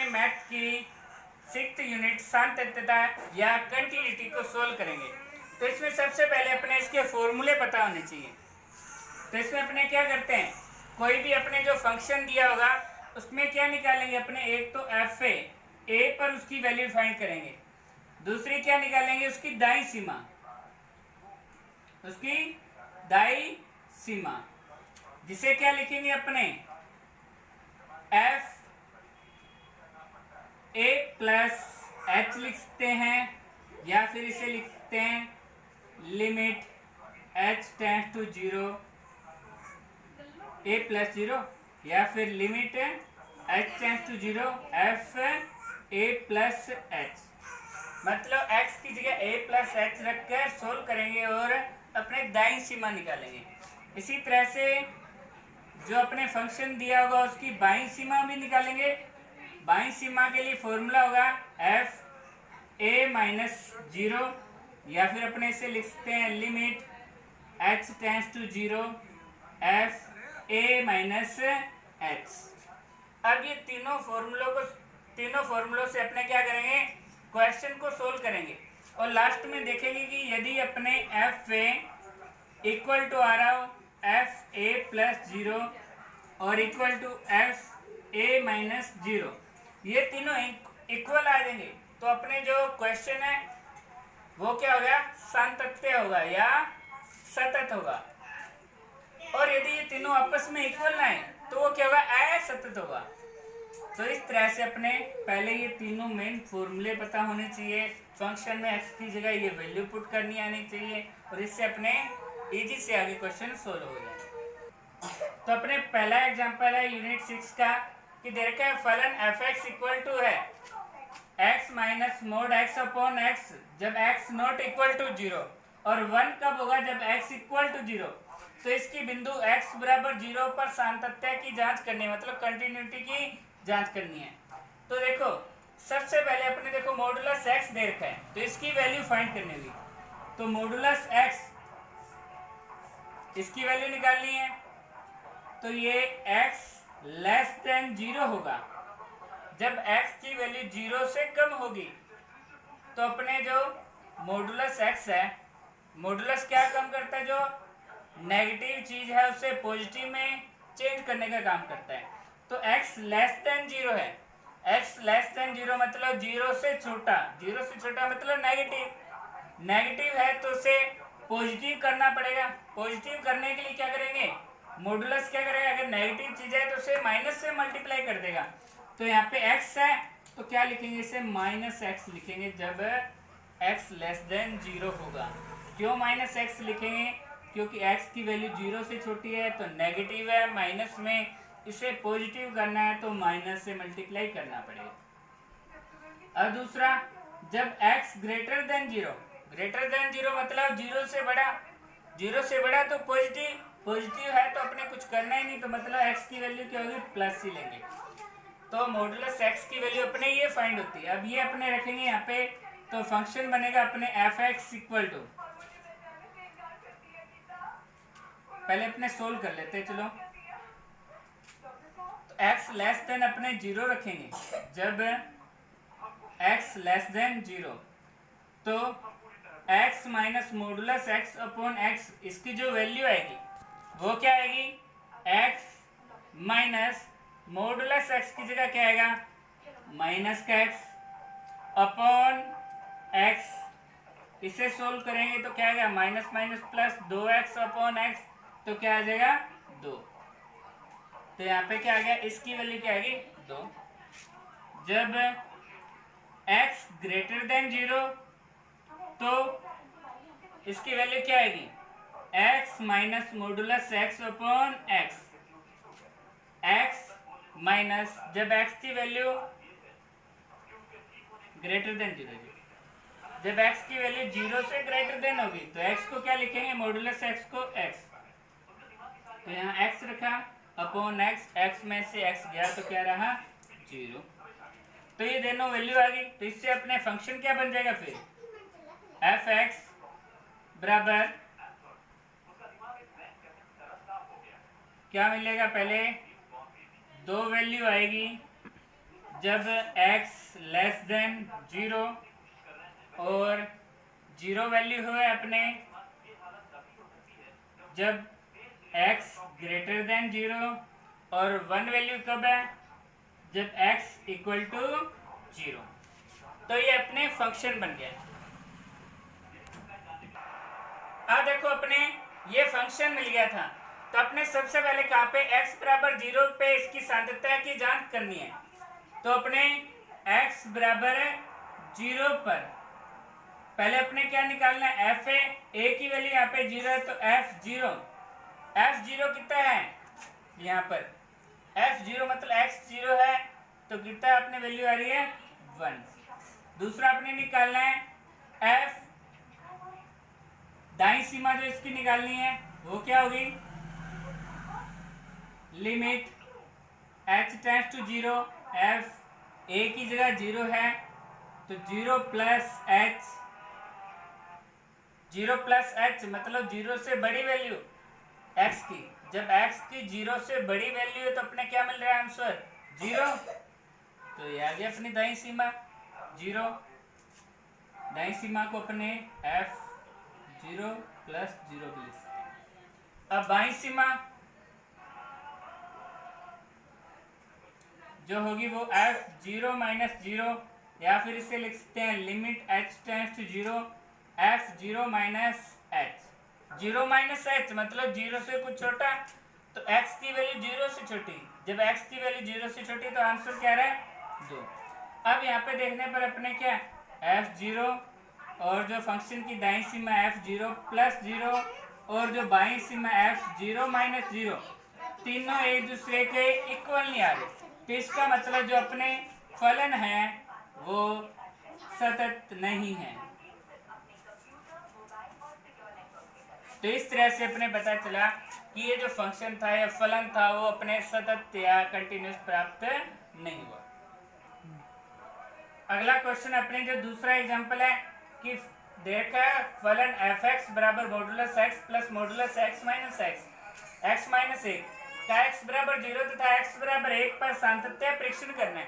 Math की 6th unit सातत्यता या continuity को सोल्व करेंगे। तो इसमें सबसे पहले अपने इसके फॉर्मूले पता होने चाहिए। तो इसमें अपने क्या करते हैं, कोई भी अपने जो फंक्शन दिया होगा उसमें क्या निकालेंगे अपने, एक तो एफ ए पर उसकी वैल्यू फाइंड करेंगे, दूसरी क्या निकालेंगे उसकी दाई सीमा, उसकी दाई सीमा, जिसे क्या लिखेंगे अपने एफ ए प्लस एच लिखते हैं, या फिर इसे लिखते हैं limit h tends to 0 a plus 0, या फिर limit h tends to 0 f a plus h. मतलब x की जगह a प्लस एच रखकर सोल्व करेंगे और अपने दाईं सीमा निकालेंगे। इसी तरह से जो अपने फंक्शन दिया होगा उसकी बाईं सीमा भी निकालेंगे। बाईं सीमा के लिए फॉर्मूला होगा एफ ए माइनस 0, या फिर अपने इसे लिखते हैं limit h tends to 0 f a minus h. अब ये तीनों फॉर्मूलों से अपने क्या करेंगे, क्वेश्चन को सोल्व करेंगे और लास्ट में देखेंगे कि यदि अपने एफ ए इक्वल टू आ रहा हो एफ ए प्लस 0 और equal to f a minus 0, ये तीनों इक्वल आ जाएंगे तो अपने जो क्वेश्चन है वो क्या होगा, सातत्य होगा या सतत होगा। और यदि ये तीनों आपस में इक्वल ना है तो वो क्या होगा, असतत होगा। तो इस तरह से अपने पहले ये तीनों मेन फॉर्मूले पता होने चाहिए। फंक्शन में x की जगह ये वैल्यू पुट करनी आनी चाहिए और इससे अपने इजी से आगे क्वेश्चन सोल्व हो जाए। तो अपने पहला एग्जांपल है यूनिट 6 का कि दे रखा है फलन f(x) इक्वल टू है x minus mode x upon x जब x नॉट इक्वल टू 0, और 1 कब होगा जब x इक्वल टू 0। तो इसकी बिंदु x बराबर 0 पर सातत्य की जांच करनी है, मतलब कंटिन्यूटी की जांच करनी है। तो देखो सबसे पहले अपने देखो मॉडुलस x दे रखा है तो इसकी वैल्यू फाइंड करनी होगी। तो मॉडुलस x इसकी वैल्यू निकालनी है, तो ये x लेस देन 0 होगा। जब x की वैल्यू 0 से कम होगी तो अपने जो मॉडुलस x है, मॉडुलस क्या कम करता है, जो नेगेटिव चीज है उसे पॉजिटिव में चेंज करने का काम करता है। तो x लेस देन 0 है, x लेस देन 0 मतलब 0 से छोटा, 0 से छोटा मतलब नेगेटिव, नेगेटिव है तो उसे पॉजिटिव करना पड़ेगा। पॉजिटिव करने के लिए क्या करेंगे, मॉडुलस क्या करेगा, अगर नेगेटिव चीज है तो उसे माइनस से मल्टीप्लाई कर देगा। तो यहाँ पे x है तो क्या लिखेंगे, इसे माइनस x लिखेंगे जब x लेस देन 0 होगा। क्यों माइनस x लिखेंगे, क्योंकि x की वैल्यू 0 से छोटी है तो नेगेटिव है, माइनस में इसे पॉजिटिव करना है तो माइनस से मल्टीप्लाई करना पड़ेगा। और दूसरा जब x greater than 0, greater than 0 मतलब 0 से बड़ा, 0 से बड़ा तो पॉजिटिव, पॉजिटिव है तो अपने कुछ करना ही नहीं, तो मतलब x की वैल्यू क्या होगी, प्लस ही लेंगे। तो मॉडुलस x की वैल्यू अपने ये फाइंड होती है। अब ये अपने रखेंगे यहाँ पे तो फंक्शन बनेगा अपने f(x) इक्वल टू, पहले अपने सोल्व कर लेते हैं चलो। तो x लेस देन अपने 0 रखेंगे, जब x लेस देन 0 तो x minus modulus x upon x, इसकी जो वैल्यू आएगी वो क्या आएगी, x माइनस मॉडुलस x की जगह क्या आएगा, माइनस का x अपॉन x। इसे सोल्व करेंगे तो क्या आएगा, minus minus plus 2x upon x, तो क्या आ जाएगा 2। तो यहाँ पे क्या आ गया, इसकी वैल्यू क्या आएगी 2। जब x ग्रेटर देन 0 तो इसकी वैल्यू क्या आएगी, x minus modulus x upon x, x minus जब x की वैल्यू ग्रेटर देन 0, जब x की वैल्यू 0 से ग्रेटर देन होगी तो x को क्या लिखेंगे, मॉडुलस x को x, तो यहाँ x रखा अपॉन x, x में से x गया तो क्या रहा 0। तो ये दोनों वैल्यू आ गई, तो इससे अपने फंक्शन क्या बन जाएगा फिर, f(x) बराबर क्या मिलेगा, पहले दो वैल्यू आएगी, जब x लेस देन 0 और 0 वैल्यू हो अपने, जब x ग्रेटर देन 0 और 1 वैल्यू कब है, जब x इक्वल टू 0। तो ये अपने फंक्शन बन गया। अब देखो अपने ये फंक्शन मिल गया था, तो अपने सबसे पहले कहाँ पे x बराबर 0 पे इसकी सांद्रता की जांच करनी है। तो अपने x बराबर 0 पर पहले अपने क्या निकालना है, f है, a की वैल्यू यहाँ पे 0 है, तो f0 कितना है यहाँ पर, f0 मतलब x0 है, तो कितना अपने वैल्यू आ रही है 1। दूसरा अपने निकालना है f, दाईं सीमा जो इसकी निकालनी है वो क्या होगी, limit h tends to 0, f a की जगह 0 है, तो 0 प्लस h मतलब 0 से बड़ी वैल्यू x की। जब x की 0 से बड़ी वैल्यू है तो अपने क्या मिल रहा है आंसर 0। तो ये आ गया अपनी दाईं सीमा 0। दाईं सीमा को अपने f0 प्लस 0 भी लिख सकते हैं। अब बाईं सीमा जो होगी वो f0 माइनस 0, या फिर इसे लिख सकते हैं limit h tends to 0 f0 minus h। 0 minus h मतलब 0 से कुछ छोटा, तो x की वैल्यू 0 से छोटी। जब x की वैल्यू 0 से छोटी तो आंसर क्या रहा है 2। अब यहाँ पे देखने पर अपने क्या f0 और जो फंक्शन की दाईं सीमा f0 प्लस 0 और जो बाईं सीमा f0 माइनस 0, तीनों एक दूसरे के इक्वल नहीं आ रहे। तो इसका मतलब जो अपने फलन है वो सतत नहीं है। तो इस तरह से अपने पता चला कि ये जो फंक्शन था या फलन था वो अपने सतत या कंटिन्यूस प्राप्त नहीं हुआ। अगला क्वेश्चन अपने जो दूसरा एग्जांपल है कि देखा फलन f(x) बराबर modulus x plus modulus x minus एक का x बराबर 0 तथा x बराबर 1 पर सातत्य परीक्षण करना है।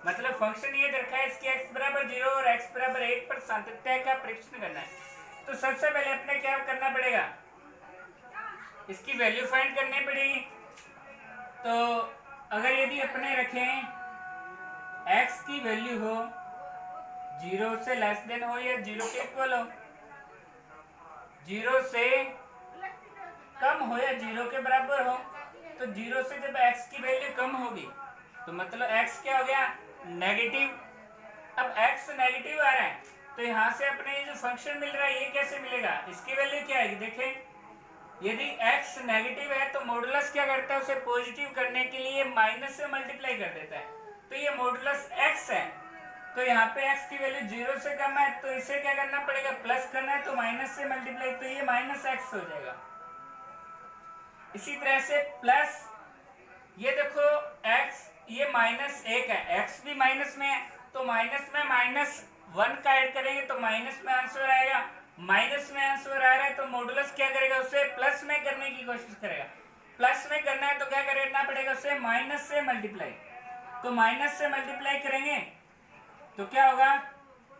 मतलब फंक्शन ये देखा है इसकी x बराबर 0 और x बराबर 1 पर सातत्य का परीक्षण करना है। तो सबसे पहले अपने क्या करना पड़ेगा, इसकी वैल्यू फाइंड करनी पड़ेगी। तो अगर यदि अपने रखें x की वैल्यू हो 0 से लेस देन हो या 0 के इक्वल हो, 0 से कम हो या 0 के बराबर हो, तो 0 से जब x की वैल्यू कम होगी तो मतलब x क्या हो गया नेगेटिव। अब x नेगेटिव आ रहा है तो यहाँ से अपने ये जो फंक्शन मिल रहा है ये कैसे मिलेगा, इसकी वैल्यू क्या आएगी। देखें यदि x नेगेटिव है तो मॉडुलस क्या करता है, उसे पॉजिटिव करने के लिए माइनस से मल्टीप्लाई कर देता है। तो ये मॉडुलस x है, तो यहाँ पे x की वैल्यू 0 से कम है तो इसे क्या करना पड़ेगा प्लस करना है, तो माइनस से मल्टीप्लाई, तो ये माइनस x हो जाएगा। इसी तरह से प्लस ये देखो x ये -1 है, x भी माइनस में है, तो माइनस में -1 का ऐड करेंगे तो माइनस में आंसर आएगा। माइनस में आंसर आ रहा है तो मॉडुलस क्या करेगा, उसे प्लस में करने की कोशिश करेगा। प्लस में करना है तो क्या करना पड़ेगा, उसे माइनस से मल्टीप्लाई। तो माइनस से मल्टीप्लाई करेंगे तो क्या होगा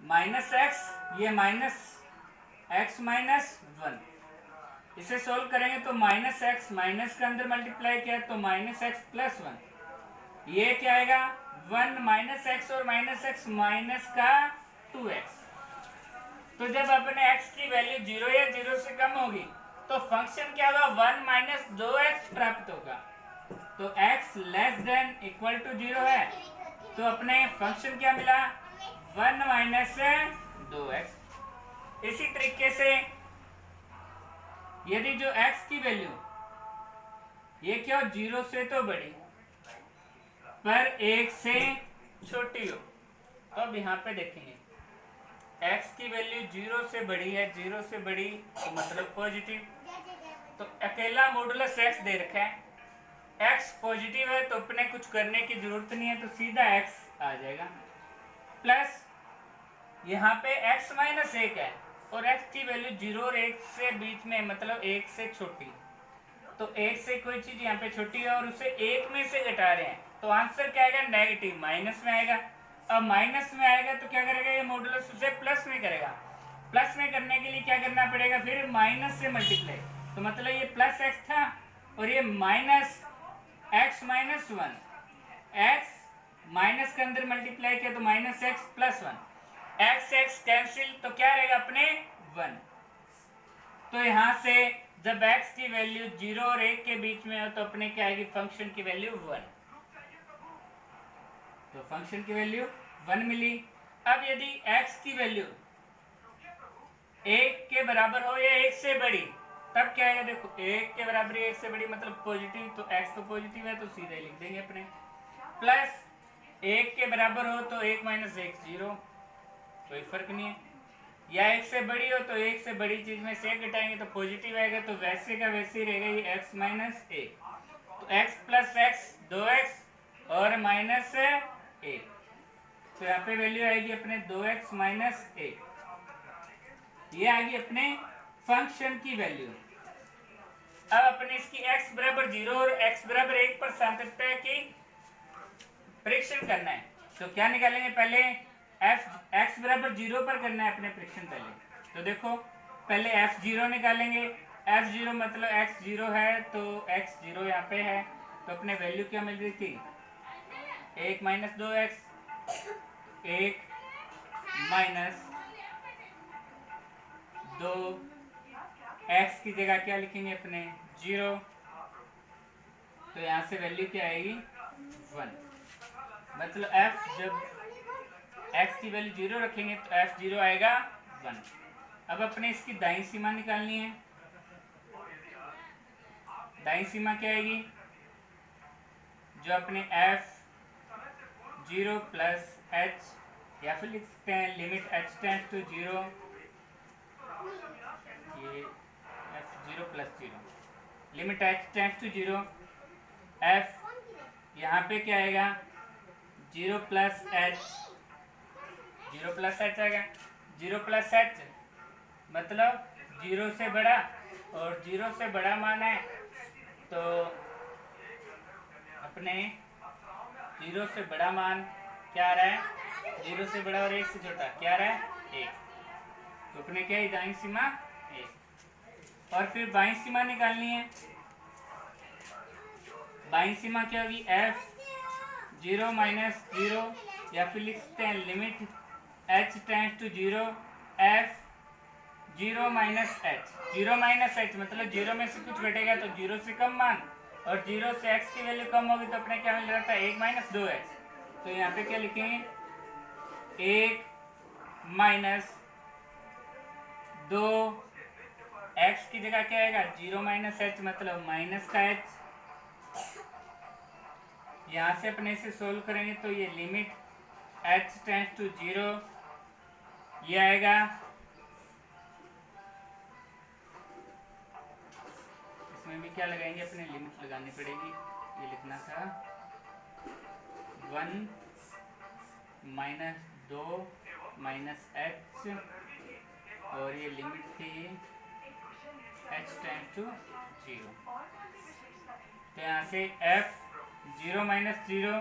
-x, ये -x माइनस 1। इसे सोल्व करेंगे तो -x माइनस के अंदर मल्टीप्लाई किया तो -x प्लस 1, ये क्या आएगा 1 -x और -x माइनस का 2x। तो जब अपने x की वैल्यू 0 या 0 से कम होगी तो फंक्शन क्या होगा 1 - 2x प्राप्त होगा। तो x less than equal to 0 है तो अपने फंक्शन क्या मिला 1 - 2x। इसी तरीके से यदि जो x की वैल्यू ये क्या हो 0 से तो बड़ी पर 1 से छोटी हो, तो अब यहाँ पे देखेंगे x की वैल्यू 0 से बड़ी है, 0 से बड़ी तो मतलब पॉजिटिव, तो अकेला मॉडुलस x दे रखा है, x पॉजिटिव है तो अपने कुछ करने की जरूरत नहीं है तो सीधा x आ जाएगा। प्लस यहाँ पे x माइनस 1 है और x की वैल्यू 0 और 1 से बीच में मतलब 1 से छोटी, तो 1 से कोई चीज यहाँ पे छोटी है और उसे 1 में से घटा रहे हैं तो आंसर क्या आएगा, नेगेटिव, माइनस में आएगा। अब माइनस में आएगा तो क्या करेगा, ये मॉडुलस उसे प्लस में करेगा। प्लस में करने के लिए क्या करना पड़ेगा, फिर माइनस से मल्टीप्लाई। तो मतलब ये प्लस एक्स था और ये minus x minus one, x minus के अंदर मल्टीप्लाई किया तो minus x plus one, x x cancel तो क्या रहेगा अपने 1। तो यहां से जब x की वैल्यू 0 और 1 के बीच में हो तो अपने क्या आएगी, फंक्शन की वैल्यू 1। तो फंक्शन की वैल्यू 1 मिली। अब यदि x की वैल्यू 1 के बराबर हो या 1 से बड़ी, तब क्या आएगा, देखो 1 के बराबर 1 से बड़ी मतलब पॉजिटिव, तो x तो पॉजिटिव है तो सीधे लिख देंगे अपने। प्लस 1 के बराबर हो तो 1 माइनस 1 0, कोई फर्क नहीं है। या 1 से बड़ी हो तो 1 से बड़ी चीज में से घटाएंगे तो पॉजिटिव आएगा, तो वैसे का वैसे ही रहेगा ये x माइनस 1। तो x प्लस x 2x और माइनस 1, तो यहाँ पे वैल्यू आएगी अपने 2x माइनस 1। ये आएगी अपने फंक्शन की वैल्यू। अब अपने इसकी x बराबर 0 और x बराबर 1 पर सातत्य की परीक्षण करना है। तो क्या निकालेंगे, पहले x बराबर 0 पर करना है अपने परीक्षण पहले। तो देखो पहले f0 निकालेंगे। f0 मतलब x 0 है तो x 0 यहाँ पे है, तो अपने वैल्यू क्या मिल रही थी, 1 माइनस 2x, 1 माइनस 2, x की जगह क्या लिखेंगे अपने 0, तो यहाँ से वैल्यू क्या आएगी 1। मतलब f जब x की वैल्यू 0 रखेंगे तो f0 आएगा 1। अब अपने इसकी दाईं सीमा निकालनी है। दाईं सीमा क्या आएगी, जो अपने f0 प्लस h, या फिर लिख सकते हैं लिमिट h टेंड्स टू 0, ये f0 plus 0, limit h tends to 0, f यहाँ पे क्या आएगा 0 प्लस h, 0 प्लस h आएगा। 0 प्लस h मतलब 0 से बड़ा, और 0 से बड़ा मान है तो अपने 0 से बड़ा मान क्या आ रहा है, 0 से बड़ा और 1 से छोटा क्या आ रहा है 1, तो अपने क्या है दाईं सीमा 1। और फिर बाईं सीमा निकालनी है। बाईं सीमा क्या होगी, f0 माइनस 0, या फिर लिख सकते हैं limit h tends to 0, f0 minus h। 0 minus h मतलब 0 में से कुछ घटेगा तो 0 से कम मान, और 0 से x की वैल्यू कम होगी तो अपने क्या मिल रहा था 1 माइनस 2x। तो यहाँ पे क्या लिखेंगे 1 माइनस 2, x की जगह क्या आएगा 0 माइनस h मतलब माइनस का h। यहाँ से अपने इसे सोल्व करेंगे तो ये लिमिट h टेंड्स टू 0 ये आएगा, इसमें भी क्या लगाएंगे अपने लिमिट लगानी पड़ेगी, ये लिखना था 1 माइनस 2 माइनस h, और ये लिमिट थी h टेंड्स टू 0। तो यहाँ से f0 माइनस 0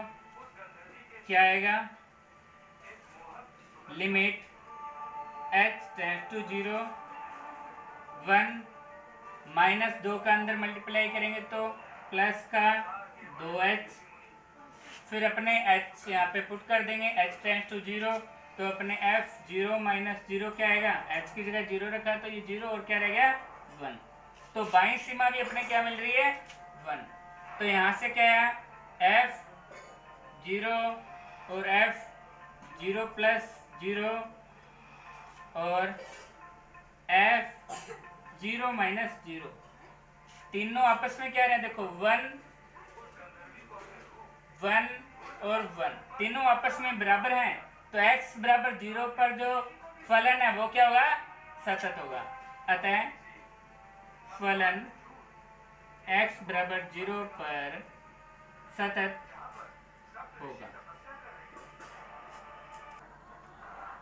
क्या आएगा, limit h tends to 0, 1 minus 2 का अंदर मल्टीप्लाई करेंगे तो प्लस का 2h, फिर अपने h यहाँ पे पुट कर देंगे h टेंड्स टू 0, तो अपने f0 माइनस 0 क्या आएगा, h की जगह 0 रखा तो ये 0 और क्या रह गया 1। तो बाईं सीमा भी अपने क्या मिल रही है 1। तो यहाँ से क्या है f0 और f0 प्लस 0 और f0 माइनस 0, तीनों आपस में क्या रहे हैं, देखो 1 1 और 1 तीनों आपस में बराबर हैं, तो x बराबर 0 पर जो फलन है वो क्या होगा, सतत होगा। अतः फलन x बराबर 0 पर सतत होगा।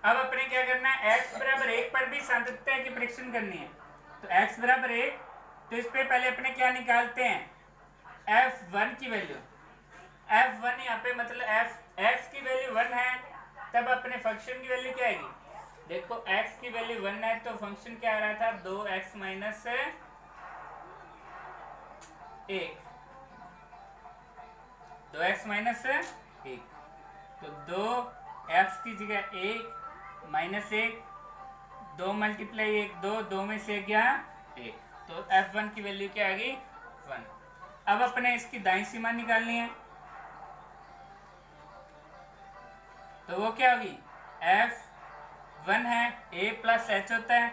अब अपने क्या करना है, x बराबर 1 पर भी सातत्य की परीक्षण करनी है। तो x बराबर 1, तो इस पे पहले अपने क्या निकालते हैं f1 की वैल्यू। f1 यहाँ पे मतलब x की वैल्यू 1 है, तब अपने फंक्शन की वैल्यू क्या आएगी? देखो x की वैल्यू 1 है तो फंक्शन क्या आ रहा था? 2x माइनस 1, 2x माइनस 1, तो 2x की जगह 1 माइनस 1, 2 मल्टीप्लाई 1 2, 2 में से गया 1, तो f1 की वैल्यू क्या आ गई? 1। अब अपने इसकी दाईं सीमा निकालनी है, तो वो क्या होगी? f1 है a प्लस h होता है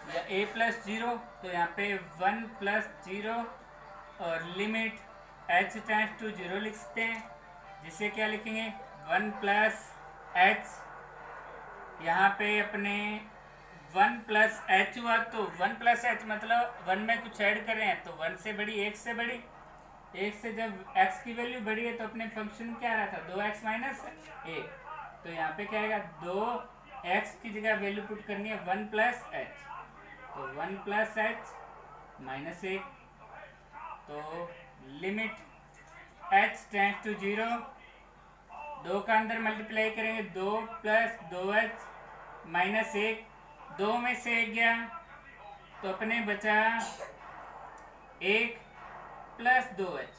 या a प्लस 0, तो यहाँ पे 1 प्लस 0 और लिमिट h टेंड्स टू 0 लिखते हैं, जिसे क्या लिखेंगे? 1 प्लस h, यहाँ पे अपने 1 प्लस h हुआ, तो 1 प्लस h मतलब 1 में कुछ ऐड कर रहे हैं, तो 1 से बड़ी 1 से बड़ी, 1 से जब x की वैल्यू बड़ी है तो अपने फंक्शन क्या आ रहा था? 2x माइनस 1, तो यहाँ पे क्या आएगा? 2x की जगह वैल्यू पुट करनी है 1 प्लस h, तो 1 प्लस h माइनस 1, तो लिमिट h टेंड्स टू 0, 2 का अंदर मल्टीप्लाई करेंगे 2 प्लस 2h माइनस 1, 2 में से 1 गया तो अपने बचा 1 प्लस 2h।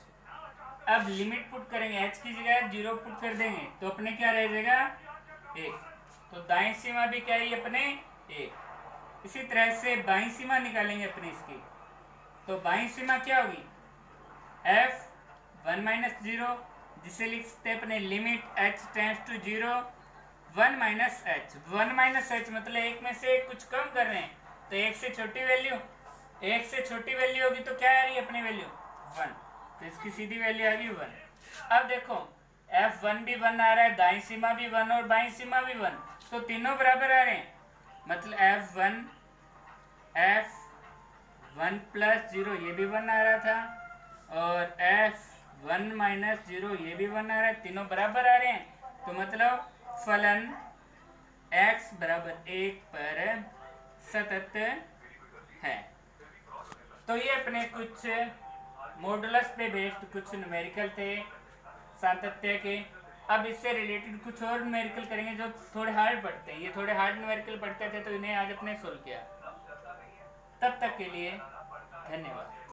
अब लिमिट पुट करेंगे, h की जगह 0 पुट कर देंगे तो अपने क्या रह जाएगा? 1, तो दाईं सीमा भी क्या है अपने? 1। इसी तरह से बाईं सीमा निकालेंगे अपने इसकी, तो बाईं सीमा क्या होगी? f1 माइनस 0, जिसे लिख सकते हैं अपने limit h tends to 0, 1 minus h, 1 minus h मतलब 1 में से कुछ कम कर रहे हैं, तो 1 से छोटी वैल्यू, 1 से छोटी वैल्यू होगी तो क्या आ रही है अपनी वैल्यू? 1, तो इसकी सीधी वैल्यू आ गई 1। अब देखो f1 भी 1 आ रहा है, दाईं सीमा भी 1 और बाईं सीमा भी 1, तो तीनों बराबर आ रहे हैं, मतलब f1 प्लस 0 ये भी 1 आ रहा था और f1 माइनस 0 ये भी 1 आ रहा है, तीनों बराबर आ रहे हैं, तो मतलब फलन x बराबर 1 पर सतत है। तो ये अपने कुछ मॉडुलस पे बेस्ड कुछ न्यूमेरिकल थे सातत्य के। अब इससे रिलेटेड कुछ और न्यूमेरिकल करेंगे जो थोड़े हार्ड पढ़ते हैं, ये थोड़े हार्ड न्यूमेरिकल पढ़ते थे तो इन्हें आज अपने सोल्व किया। तब तक के लिए धन्यवाद।